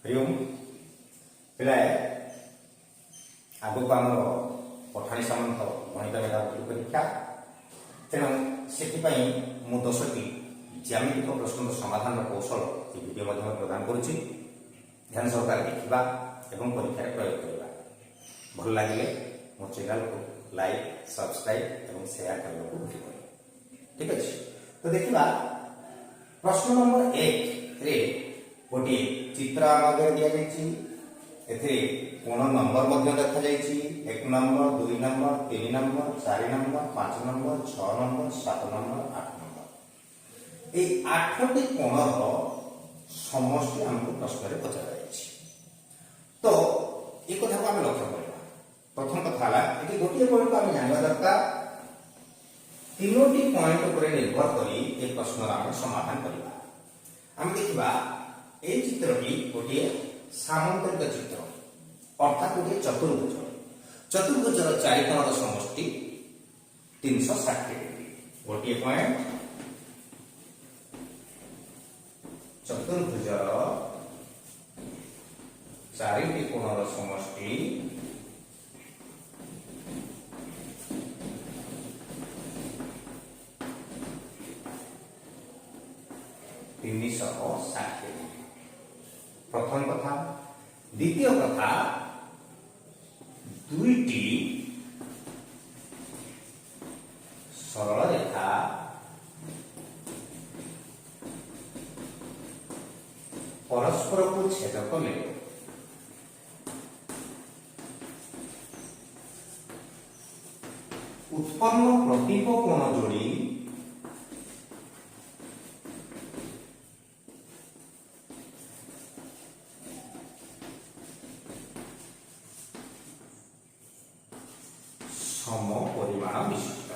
हरिओम पिलाए आगक आम पठाणी सामंत गणित मेधावी परीक्षा तेणु से 10टी ज्यामितिक प्रश्न समाधान कौशल ये वीडियो माध्यम प्रदान करुच्ची ध्यान सहकार देखा एवं परीक्षा प्रयोग करवा भल लगे मो चैनल को लाइक सब्सक्राइब और शेयर करने को भूल ठीक अच्छे। तो देखा प्रश्न नंबर 1 रे गोटे चित्र आम आगे दि कोण नंबर देखा 1 number 2 number 3 number 4 number 5 number 6 number 7 number 8 number ये 8टी कोणर समष्टि आमको प्रश्न में पचर तो ये कथा को आम लक्ष्य करवा। प्रथम कथा है गोटे पॉइंट आम जानवा दरकार 3टी पॉइंट पर निर्भर कर ये प्रश्न आम समाधान करवा। आम देखा ये चित्रटी गोटे सामंतरिक चित्र अर्थात गोटे चतुर्भुज चतुर्भुजर 4 कोणर समष्टि 360 डिग्री गोटे पॉइंट चतुर्भुजर 4टी कोणर समष्टि 360 डिग्री प्रथम कथा। द्वितीय कथा दुईटी सरल रेखा परस्पर को छेद कले उत्पन्न प्रतीक कोण जोड़ी सम परिमाण विशिष्ट।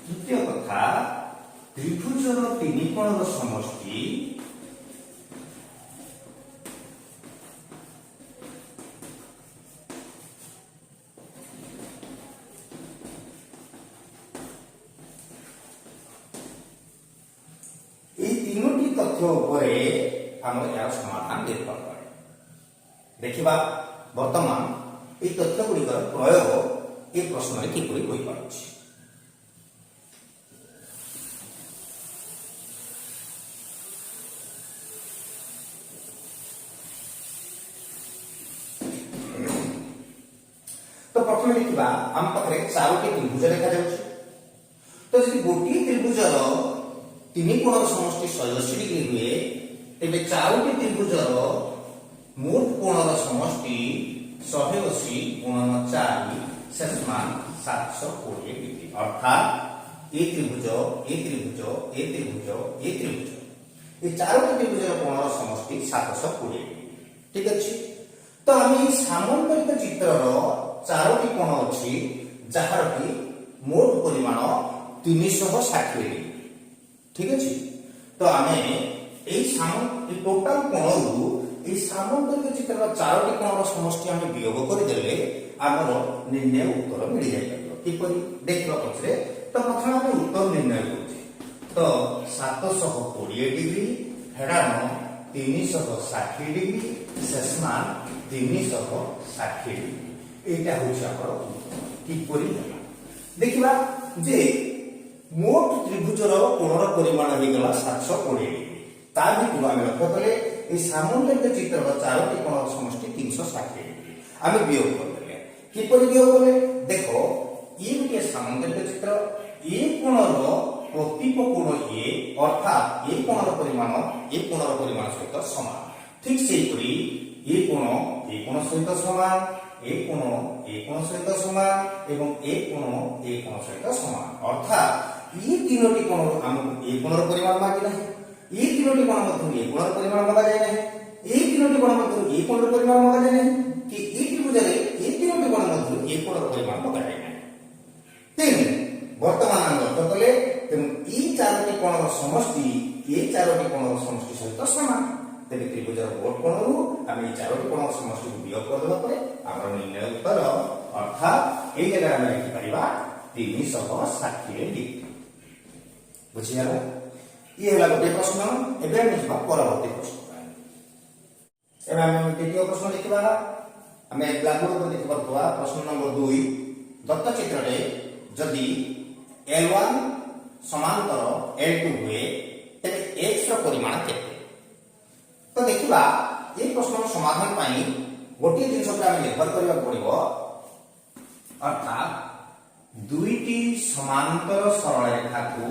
तृतीय कथा त्रिभुजर 3 कोणर समष्टि तीनोटी तथ्य उपर आम यार समाधान निर्भर करे। देखा वर्तमान ये तथ्य गुड़िकर प्रयोग ये प्रश्न में किपरि होई पारुछि। तो प्रथम देखा आम पाखे 4टी त्रिभुज देखा जाउछि। तो जदि गोटे त्रिभुजर 3 कोणर समष्टि 180 डिग्री हुए तेबे 4टी त्रिभुजर मोट कोणर समष्टि 180 गुणन 4 शेष मान 720 डिग्री अर्थात ए त्रिभुज ए त्रिभुज ए त्रिभुज ए त्रिभुज ये 4टी त्रिभुजर कोणर समष्टि 720 डिग्री ठीक अछि। तो आम सामंतरिक चित्रर 4टी कोण अछि जहार कि मोट परिमाण 360 डिग्री ठीक अच्छे। तो आम टोटाल कोणरू ये सामंतरिक चित्र 4टी कोणर समष्टि आम वियोग करदे आमर निर्णय उत्तर मिल जाए किपरि देखा पछरे। तो प्रथम आम उत्तर निर्णय करुचे तो 720 डिग्री हेडान 360 डिग्री शेष मान 360 डिग्री एटा होछि आमर किपरि देखिबा जे मोट त्रिभुजर कोणर परिमाण होगला 720 डिग्री ता भितर आम लक्ष्य कले ये सामंतरिक चित्रर 4टी कोणर समष्टि 360 डिग्री आम वियोग करदे किपरि वियोग कले देखो ये गोटे सामंतरिक चित्र ये कोणर प्रतीक कोण ये अर्थात ये कोणर परिमाण सहित समान ठीक सेहीपरि ये कोण सहित समान ए कोण सहित समान एवं ए कोण सहित समान अर्थात ये 3टी कोण आमको ए कोणर परिमाण मागे नहीं ये 3टी कोण मध्य ए कोणर परिमाण मागा जाए नहीं ये 3टी कोण मध्य ए कोणर परिमाण मागा जाए नहीं कि ए त्रिभुज रे ए 3टी कोण मध्य ए कोणर परिमाण मागा जाए नहीं तेणु वर्तमान आम लक्ष्य कले तेणु ए 4टी कोणर समष्टि ए 4टी कोणर समष्टि सहित समान तेरे त्रिभुजर मोट कोणरू आम ए 4टी कोणर समष्टि को वियोग करदेबा परे आमर निर्णय उत्तर अर्थात ए जगह आम लिखि परिबा 360 डिग्री बुझिगला ये होला गोटे प्रश्न एबे हम ଯିବା ପରବର୍ତ୍ତୀ ପ୍ରଶ୍ନ ଏବେ ଆମେ ଦ୍ୱିତୀୟ ପ୍ରଶ୍ନ ଦେଖିବା ଆମେ ବ୍ଲାକବୋର୍ଡ ଉପରେ ଦେଖିବା ପ୍ରଶ୍ନ ନମ୍ବର 2 ଦତ୍ତ ଚିତ୍ରରେ ଯଦି L1 समांतर L2 हुए तेरे x ର परिमाण केते तो देखिबा ये प्रश्न समाधान पाई गोटे जिनस पर हम निर्भर करबा पड़िबो अर्थात दुईटी समांतर सरल रेखा को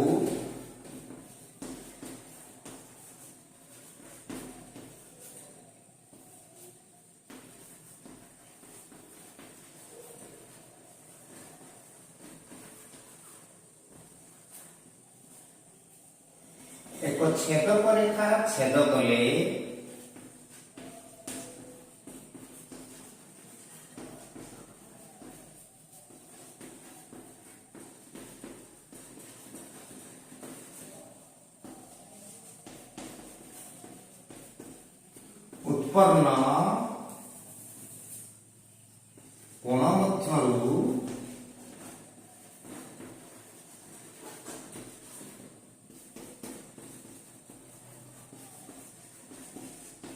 एक छेदक रेखा छेद कले उत्पन्न कोण मध्यरु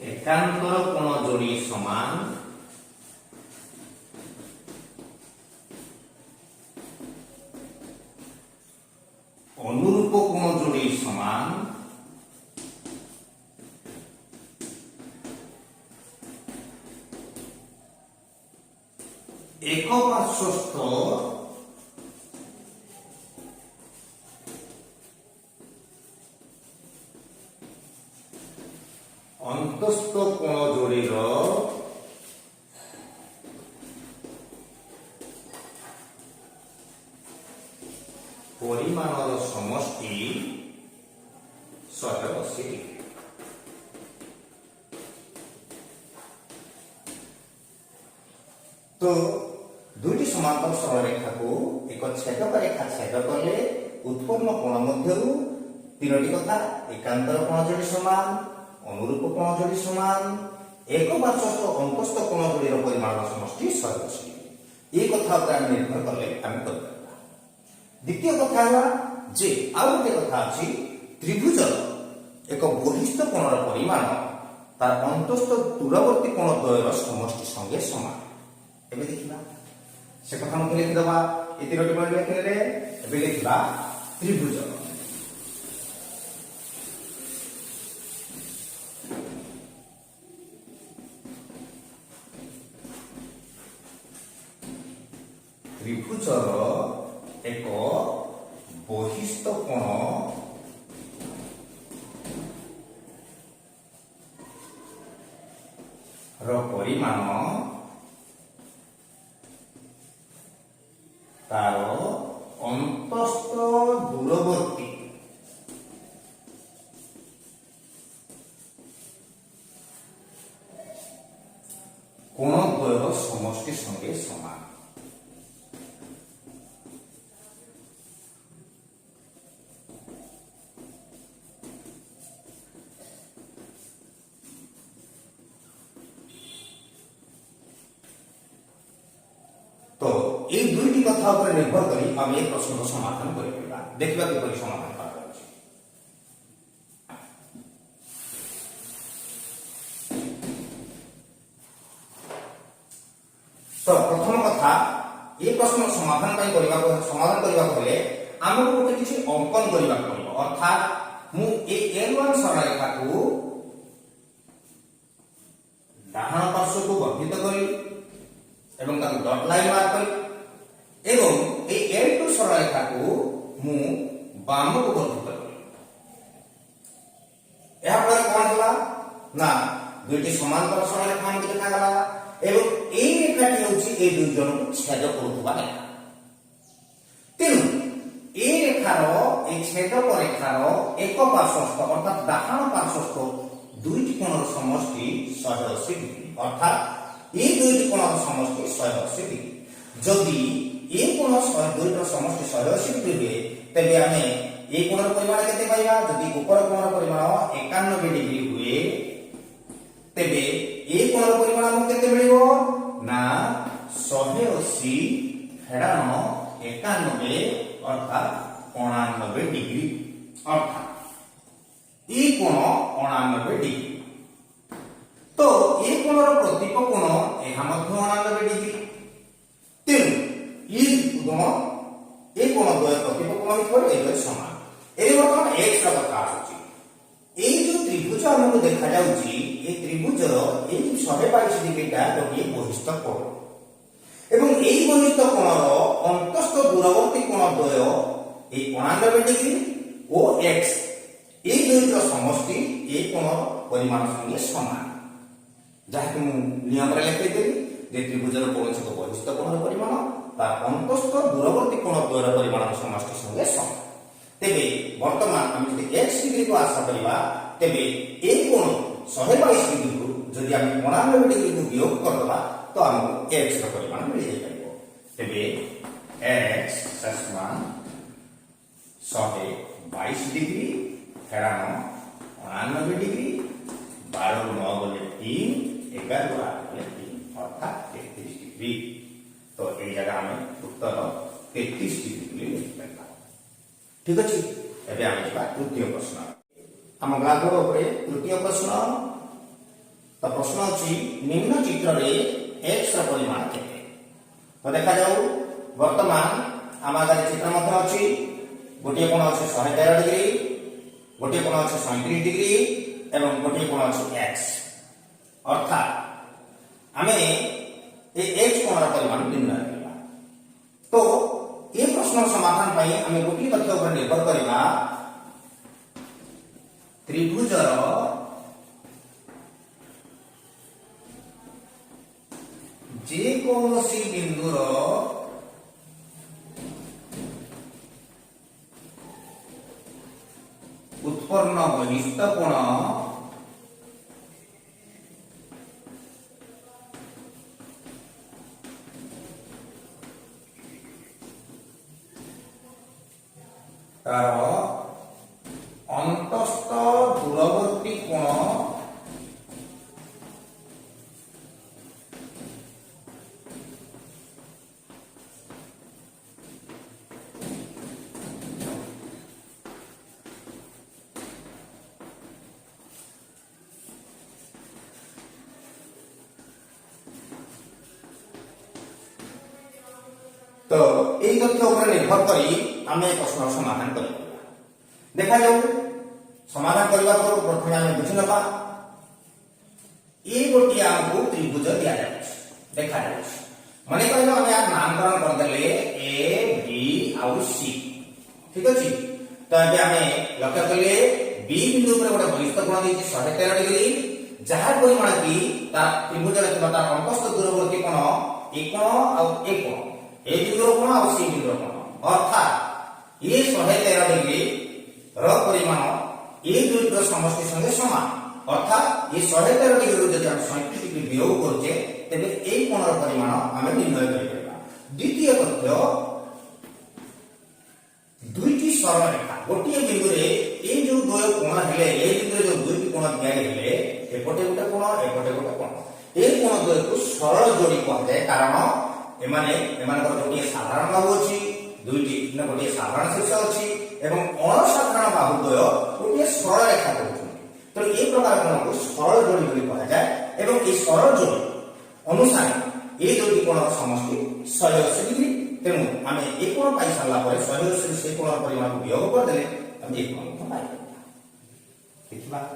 एकांतर कोण जोड़ी समान अनुरूप कोण जोड़ी समान एक पार्श्वस्थ अंतस्थ कोण जोड़ीर परिमाणर समष्टि 180 डिग्री तो दुईटी समांतर सरल रेखा को एक छेदक रेखा छेद कले उत्पन्न कोण मध्यरु तीनोटी कथा एकांतर कोण जोड़ी समान अनुरूप कोण जोड़ी समान एक पार्श्वस्थ अंतस्थ कोण जोड़ीर परिमाण समष्टि 180 ये कथा पर हम निर्भर कले हम कर पाबा द्वितीय कथा है जे आउ गोटे कथा अछि त्रिभुज एक बहिस्थ कोणर परिमाण तार अंतस्थ दूरवर्ती कोण द्वयर समष्टि संगे समान एबे देखिबा से कथा मते लिखि दबा ए तीनोटी पॉइंट लिखले एबे लिखिबा त्रिभुज त्रिभुजर एक बहिस्थ कोण र परिमाण तार अंतस्थ दूरवर्ती कोण द्वयर समष्टि संगे समान तो ये दुईटी कथा पर निर्भर करी हम एक प्रश्न को समाधान करिबा देखिबा किपरि समाधान पाबा तो प्रथम कथा ये प्रश्न समाधान करबा हेले हमको गोटे किछि अंकन करबा पड़िबो अर्थात मु ए L1 सरल रेखा को डाहाण पार्श्व को वर्धित करी एवं ताको डॉट लाइन मार्क करी एवं ए L2 सरल रेखा को मु बाम को वर्धित करी या पर कोन होला ना दुईटी समांतर सरल रेखा हम देखा गला एवं ए रेखाटी होची ए दुई जन को छेद करूथबा रेखा तेनु ए रेखार ए छेदक रेखार एक पार्श्वस्थ अर्थात डाहाण पार्श्वस्थ दुईटी कोणर समष्टि 180 डिग्री अर्थात ए दुईटी कोणर समष्टि 180 डिग्री जदि ए कोण दुईटर समष्टि 180 डिग्री हुए तबे आमे ए कोणर परिमाण केते पाइबा जदि ऊपर कोणर परिमाण 91 डिग्री हुए तबे ए कोणर परिमाण हम केते मिलिबो ना 180 फेडानो 91 अर्थात 89 डिग्री अर्थात ये कोण 89 डिग्री। तो ये कोणर प्रतीक कोण यह 89 डिग्री। तेणु ये कोण ये कोण द्वय प्रतीक कोण होइथबार समान। ए बर्तमान x रा कथा आछि। ए जो त्रिभुज हमको देखा जाउछि ए त्रिभुजर ए 122 डिग्रीटा गोटे बहिष्ठ कोण एवं ए बहिष्ठ कोणर अंतस्थ दूरवर्ती कोण द्वय ए 89 डिग्री और x ए दुईटर समष्टि ए कोण परिमाण संगे समान। जहाँ कि नियम रे लिखि देली जे त्रिभुजर कौनसी बहिष्ठ कोणर परिमाण तार अंतस्थ दूरवर्ती कोण द्वयर परिमाण समष्टि संगे समान। तेबे वर्तमान हम जदि x डिग्री को आशा करिबा तेबे ए कोण 122 डिग्री को जदि हम 89 डिग्री को वियोग करदबा तो हमको x ର परिमाण मिल जाय परिबो। तेबे x समान 122 डिग्री फेरान 89 डिग्री 12 ରୁ 9 गले 3 11 ରୁ 8 गले 3 अर्थात 33 डिग्री। तो ए जगह में उत्तर 33 डिग्री लिख लेबा। ठीक अछि। एबे हम जेबा तृतीय प्रश्न। हम ग्राफर ऊपर तृतीय प्रश्न। तो प्रश्न अछि निम्न चित्र रे x ର परिमाण केते। तो देखा जाऊ वर्तमान हम आगे चित्र मध्य अछि गोटे कोण अछि 113 डिग्री गोटे कोण अछि 37 डिग्री एवं गोटे कोण अछि x अर्थात हमें ए x कोणर परिमाण निर्णय करबा। तो ये प्रश्न समाधान पाई हमें गोटे तथ्य पर निर्भर करबा त्रिभुजर जे कौनसी बिंदुर उत्पन्न बहिष्ठ कोण तार अंतस्थ दूरवर्ती कोण तो यही तथ्य उपर निर्भर करी आमे प्रश्न समाधान कर देखा जाऊ। समाधान करबा पर प्रथमे आमे बुझि नबा ए गोटी हमको त्रिभुज दिया जाय देखा जाय माने कहलो आमे यार नामकरण कर देले ए बी और सी। ठीक अछि। तो एबे आमे लक्ष्य कले बी बिंदु पर गोटे बहिष्ठ कोण दैछि 113 डिग्री जहार परिमाण की तार त्रिभुज रे तार अंतस्थ दूरवर्ती कोण ए कोण और ए कोण ए बिंदु कोण और सी बिंदु कोण अर्थात ये 113 डिग्री ର परिमाण ए दुईटर समष्टि संगे समान। अर्थात ये 113 डिग्री रो जदि हम 37 डिग्री वियोग करछे तबे ए कोणर परिमाण हम निर्णय करि परबा। द्वितीय तथ्य दुईटी सरल रेखा गोटिए बिंदु रे ए जो द्वय कोण हेले ए बिंदु जो दुईटी कोण दिया हेले एपटे गोटे कोण एपटे गोटे कोण ए कोण द्वय को सरल जोड़ी कहते कारण एमानकर गोटिए साधारण बाहु अछि दुईटी न गोटिए साधारण शीर्ष अछि एवं असाधारण बाहुद्वय गोटे सरल रेखा करुछन्ति। तो ए प्रकार कोण को सरल जोड़ी बोली कहा जाय एवं ए सरल जोड़ी अनुसार ए दुईटी कोण समष्टि 180 डिग्री। तेणु आमे ए कोण पाई सारला परे 180 से कोण परिमाण को वियोग कर देले आमे ए कोण को पाई देखिबा।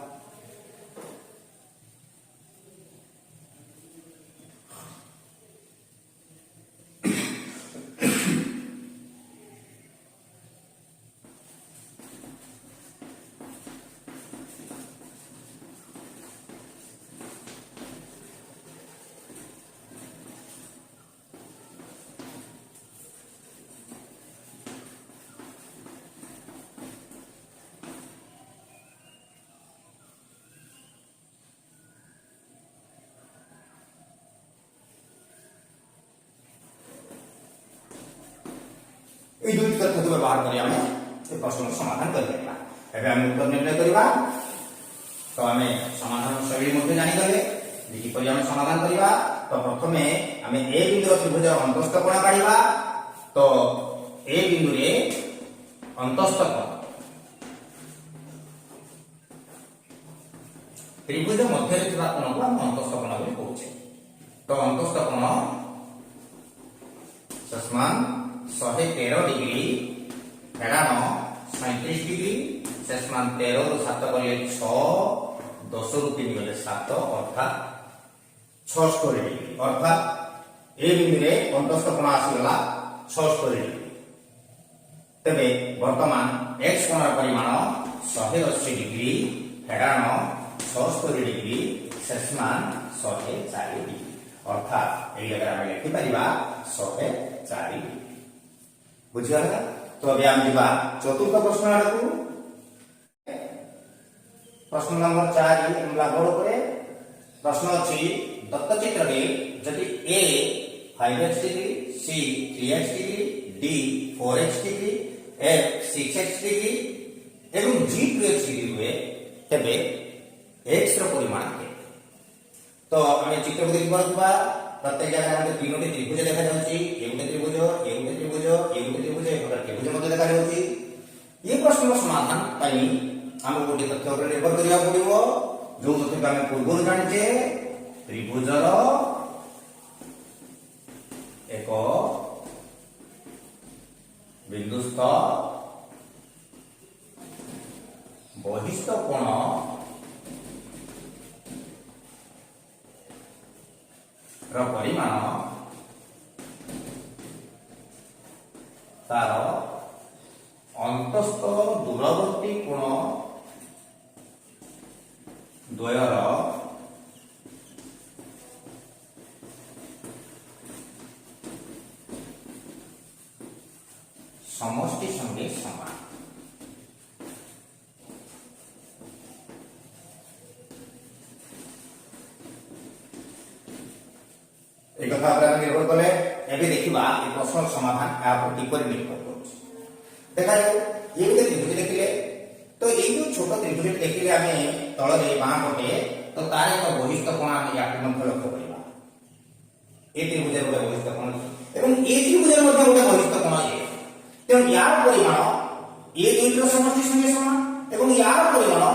এই দুইটি তথ্য ব্যবহার করে আমি এই প্রশ্নর সমাধান করে দেবা। এবে আমি উত্তর নির্ণয় করিবা। তো আমি সমাধান শৈলী মধ্যে জানি গলে দেখি পরি আমি সমাধান করিবা। তো প্রথমে আমি এ বিন্দুর ত্রিভুজের অন্তস্থ কোণ কাঢ়িবা तो ए बिंदु रे अंतस्थ कोण त्रिभुज मध्य कोण को हम अंतस्थ कोण बोली कहूचे। तो अंतस्थ कोण समान 113 डिग्री फेराण 37 डिग्री समान 13 रु 7 गले 6 10 रु 3 गले 7 अर्थात 76 डिग्री अर्थात ए बिंदु रे अंतस्थ कोण आसीगला 76 डिग्री। तबे वर्तमान x कोण परिमाण 180 डिग्री फेराण 76 डिग्री समान 104 डिग्री अर्थात एई जगह हम लिखि परिबा 104 डिग्री। बुझिया? तो अभी हम जीवा चतुर्थ प्रश्न आड़कू। प्रश्न नंबर 4 हमला बड़ करे प्रश्न अछि दत्त चित्र रे जदि a 5x degree c 3x degree d 4x degree f 6x degree एवं g 2x डिग्री हुए तबे x रो परिमाण के। तो हम चित्र को देखि परथबा प्रत्येक जगह हम तीनोटी त्रिभुज देखा जाउची एगुटे त्रिभुज एगुटे त्रिभुज एगुटे त्रिभुज एगुटे त्रिभुज मध्ये देखा जाउची। ये प्रश्न समाधान पई हम गोटे तथ्य पर निर्भर करिया पड़िबो जो तथ्य हम पूर्व जानिचे त्रिभुजर एक बिंदुस्थ बहिस्थ कोण ର ପରିମାଣ ତାର ଅନ୍ତସ୍ଥ ଦୂରବର୍ତ୍ତୀ କୋଣ ଦ୍ୱୟର समष्टि संगे समान। एक कथा पर निर्भर कले एबे देखिबा ए प्रश्न समाधान आ पर किपर निर्भर करूछ। देखा जाऊ ये गोटे त्रिभुज देखिले तो ए जो छोट त्रिभुज देखिले आमे तळ रे बाँ पटे तो तार एक बहिस्थ कोण आमे या मध्य लक्ष्य करिबा। ए त्रिभुज रे बहिस्थ कोण एवं ए त्रिभुज रे मध्य गोटे बहिस्थ कोण ए तेणु यार परिमाण ए दुईटर समष्टि संगे समान एवं यार परिमाण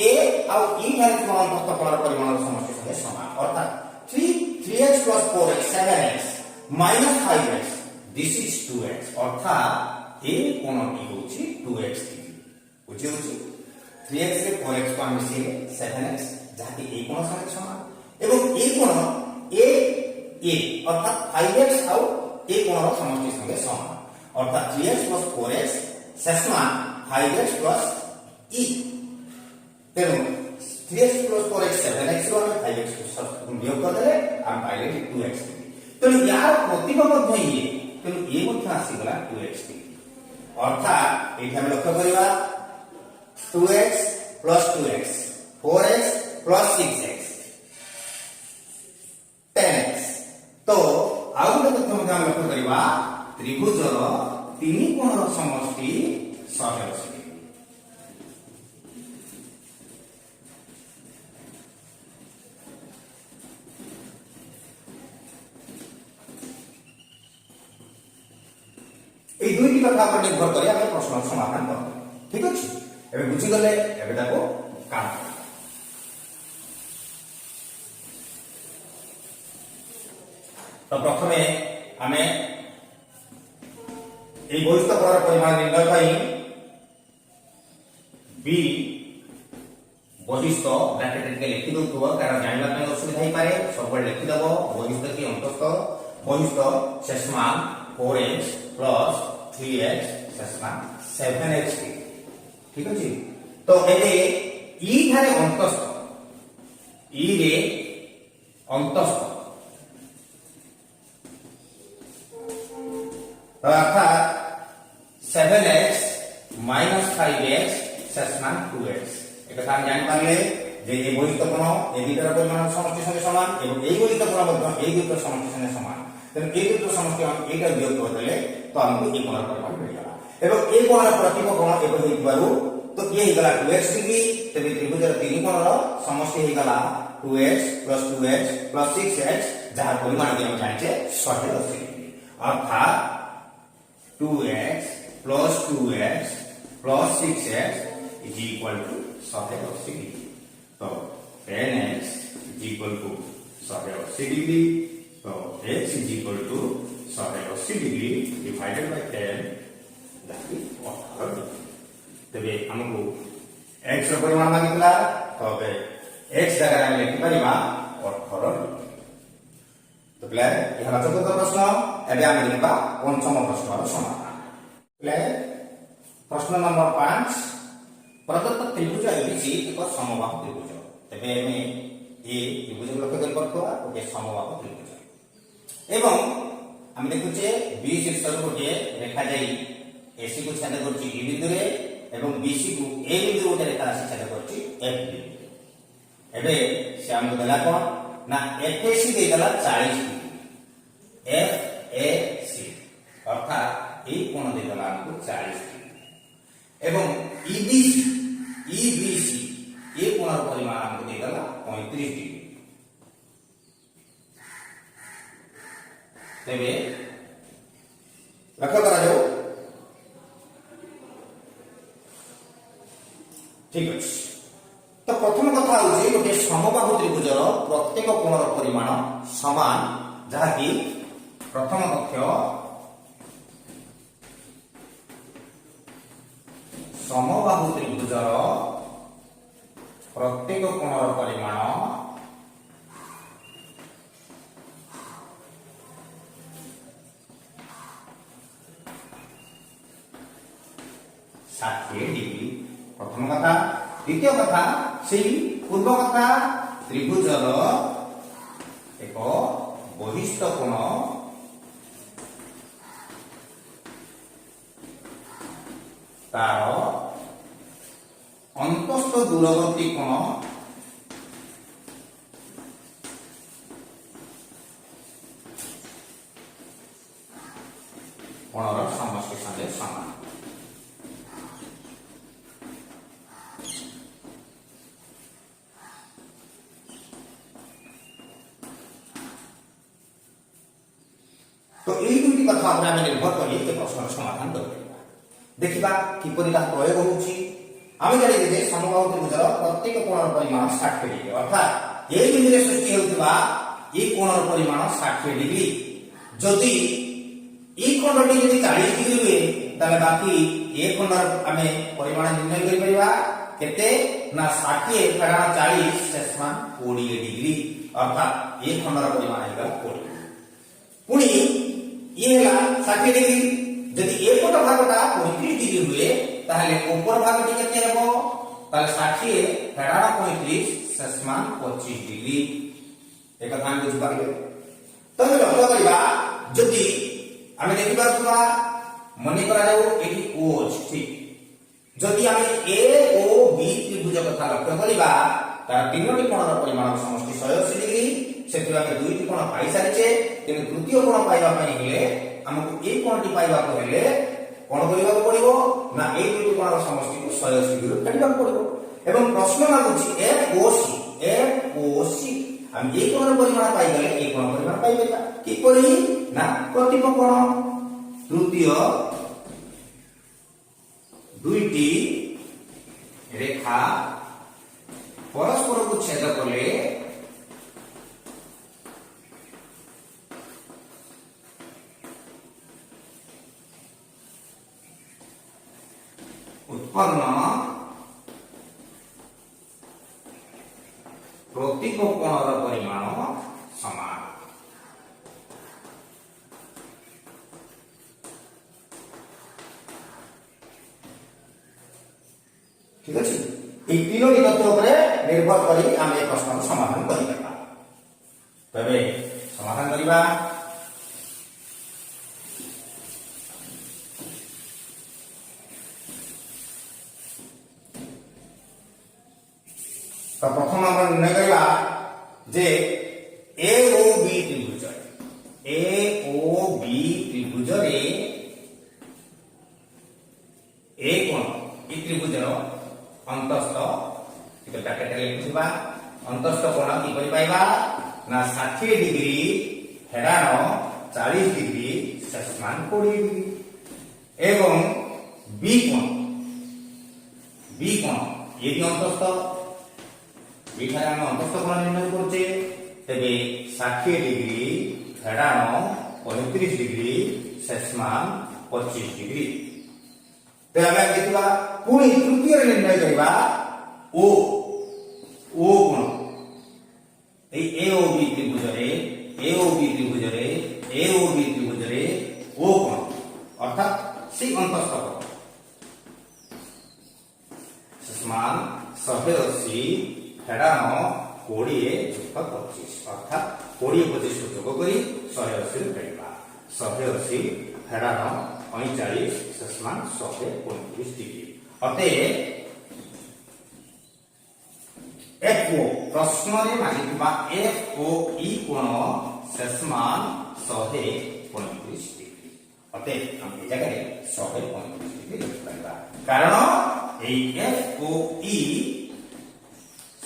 ए आ ई ठारे ଥିବା ଅନ୍ତସ୍ଥ କୋଣର ପରିମାଣର ସମଷ୍ଟି संगे समान अर्थात 3x plus 4x 7x minus 5x this is 2x अर्थात ए कोणटी होची 2x डिग्री। बुझी होची 3x रे 4x को हम मिसे 7x जाके ए कोण संगे समान एवं ए कोण ए अर्थात 5x आउ ए कोणर समष्टि संगे समान अर्थात 3x plus 4x समान 5x plus e तेणु 3x plus 4x 7x रो 5x वियोग कर देले हम पाइले 2x तेणु यार प्रतिभा मध्य ये तेणु ए मध्य आसी गला 2x अर्थात एठी हम लक्ष्य करिवा 2x plus 2x 4x plus 6x 10x तो आउ गोटे तथ्य मध्य हम लक्ष्य करिवा त्रिभुजर तीन कोणर समष्टि 180 डिग्री। এই দুইটি কথা पर निर्भर करी हम प्रश्न समाधान कर ठीक अछि। एबे बुझी गले एबे ताको काम तो प्रथमे हमें এই বহিষ্ঠ কোণর পরিমাণ নির্ণয় পাই বি বহিষ্ঠ ব্র্যাকেট কে লিখি দউতব কারণ জানিবা ପାଇଁ অসুবিধা হৈ পারে सबବେଳେ লিখি দেব বহিষ্ঠ কি অন্তস্থ বহিষ্ঠ শেষমান 4x plus 3x समान 7x ठीक अछि। तो एबे ई थारे अंतस्थ ई रे अंतस्थ अर्थात 7x minus 5x समान 2x एक हम जान पाले जे ए बहिष्ठ कोण ए दुईटर परिमाण समष्टि संगे समान एवं ए बहिष्ठ कोण मध्य ए दुईटर समष्टि संगे समान तेणु ए दुईटर समष्टि हम एटा वियोग कर देले तो हमको ए कोणर परिमाण मिल गला एवं ए कोणर प्रतिबिंब कोण ए होई दिबारु तो ये हे गला 2x डिग्री तबे त्रिभुजर तीन कोणर समष्टि हे गला 2x plus 2x plus 6x जहार परिमाण हम जानिचे 180 डिग्री अर्थात 2x plus 2x plus 6x is equal to 180 degree. तो tan x is equal to 180 degree. तो x is equal to 180 degree divided by 10 that is 18 degree. तेबे हमको x ର परिमाण मागितला तो बे x जगह हम लिखि परिमा 18 डिग्री। तो प्ले यहाँ चतुर्थ प्रश्न एबे हम लिखबा पंचम प्रश्नर समाधान। प्ले प्रश्न नंबर 5 प्रदत्त त्रिभुज एबीसी एक समबाहु त्रिभुज। तेबे हमें ए त्रिभुज लक्ष्य करथवा ओके समबाहु त्रिभुज एवं हम देखुचे बी शीर्षक गोटे रेखा जाई एसी को छेद करछि ई बिंदु रे एवं बीसी को ए बिंदु गोटे रेखा राशि छेद करछि एफ बिंदु। एबे से हमको देला कोन ना एफएसी दे देला 40 डिग्री एफएसी अर्थात ए कोण दे देला हमको 40 डिग्री एवं ईबीसी ए कोणर परिमाण हमको दे देला 35 डिग्री। तेबे लक्ष्य करा जाओ ठीक अछि। तो प्रथम कथा होछि गोटे समबाहु त्रिभुजर प्रत्येक कोणर परिमाण समान जहा कि प्रथम तथ्य समबाहु त्रिभुजर प्रत्येक कोणर परिमाण षाठिए डिग्री प्रथम कथा। द्वितीय कथा से पूर्व कथा त्रिभुजर एक बहिष्ठ कोण तार अंतस्थ दूरवर्ती कोण कोणर समष्टि संगे समान। तो यही दुईटी कथा आम निर्भर करी प्रश्न समाधान कर देखा किपरि प्रयोग होउछि। आम जानिले जे समबाहु त्रिभुजर प्रत्येक कोणर परिमाण 60 डिग्री अर्थात ए बिंदुरे सृष्टि हेउथिबा ए कोणर परिमाण 60 डिग्री। जदि ए कोणटी जदि 40 डिग्री हुए ताले बाकी ए कोणर आमे परिमाण निर्णय करि परिबा केते ना 60 फेराण 40 शेषमान 20 डिग्री अर्थात ए कोणर परिमाण हेगा 20। पुणी ये है 60 डिग्री जदि एपट भागटा 35 डिग्री हुए ताहले ऊपर भागटी केते हेबो ताले 60 फेराण 35 शेषमान 25 डिग्री। एक कथा हम बुझ पाइले। तो हम लक्ष्य करिबा जदि हम देखिबा तुवा मने करा जाऊ एठी ओ ठीक जदि हम ए ओ बी त्रिभुज कथा लक्ष्य करिबा तार तीनोटी कोणर परिमाण समष्टि 180 डिग्री सेतिबा के दुईटी कोण पाई सारिचे किंतु तृतीय कोण पाइबा पई हेले हमकु ए कोणटी पाइबा को हेले कोण करिबा पड़िबो ना ए दुईटी कोणर समष्टि को 180 डिग्री काटिबा पड़िबो। एवं प्रश्न लागुछि एफओसी हम ए कोणर परिमाण पाइ गले ए कोण परिमाण पाइ बेटा किपरि ना प्रतिप कोण तृतीय दुईटी रेखा परस्पर को छेद कले उत्पन्न प्रत्येक कोणर परिमाण समान। ठीक अछि। এই তিনোটি তথ্য উপরে নির্ভর করে আমি এই প্রশ্নর সমাধান করিবা। তবে সমাধান করিবা तो प्रथम আমরা নির্ণয় করিবা যে এ ও বি ত্রিভুজ রে ए कोण ई त्रिभुजर अंतस्थ इको ब्रैकेट रे लिखिबा अंतस्थ कोण की करि पाइबा ना 60 डिग्री हेराण 40 डिग्री समान 20 डिग्री एवं बी कोण ये भी अंतस्थ बी ठारे आम अंतस्थ कोण निर्णय करुचे तेबे 60 डिग्री फेडाण 35 डिग्री शेषमान 25 डिग्री तो आम देखा पुणी तृतीय निर्णय करवा ओ कोण एओबी त्रिभुजरे ओ कोण अर्थात सी अंतस्थ कोण समान 180 फेडाण 20 युक्त 25 अर्थात 20 25 को जोग करी 180 फेडा 180 फेडाण 45 समान 135 डिग्री अतएव FO प्रश्न रे मागिथिबा FOE कोण समान 135 डिग्री अतएव हम ए जगह 135 डिग्री लिख पाइबा कारण FOE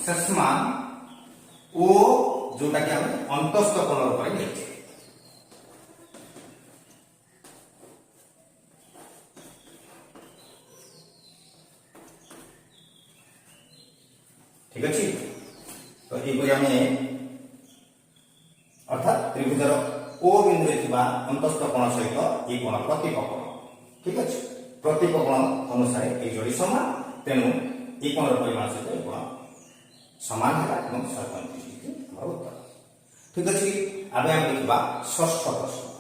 समान ओ जोटा कि हम अंतस्थ कोण ऊपर लेछे ठीक अच्छे तो ये अर्थात त्रिभुजर ओ बिंदु अंतस्थ कोण सहित ये कोण प्रतीक कोण ठीक अच्छे प्रतीक कोण अनुसार ये जोड़ी समान तेणु ये कोण परिमाण सहित ये कोण समान है 135 डिग्री उत्तर ठीक अच्छे आगे हम देखा षष्ठ प्रश्न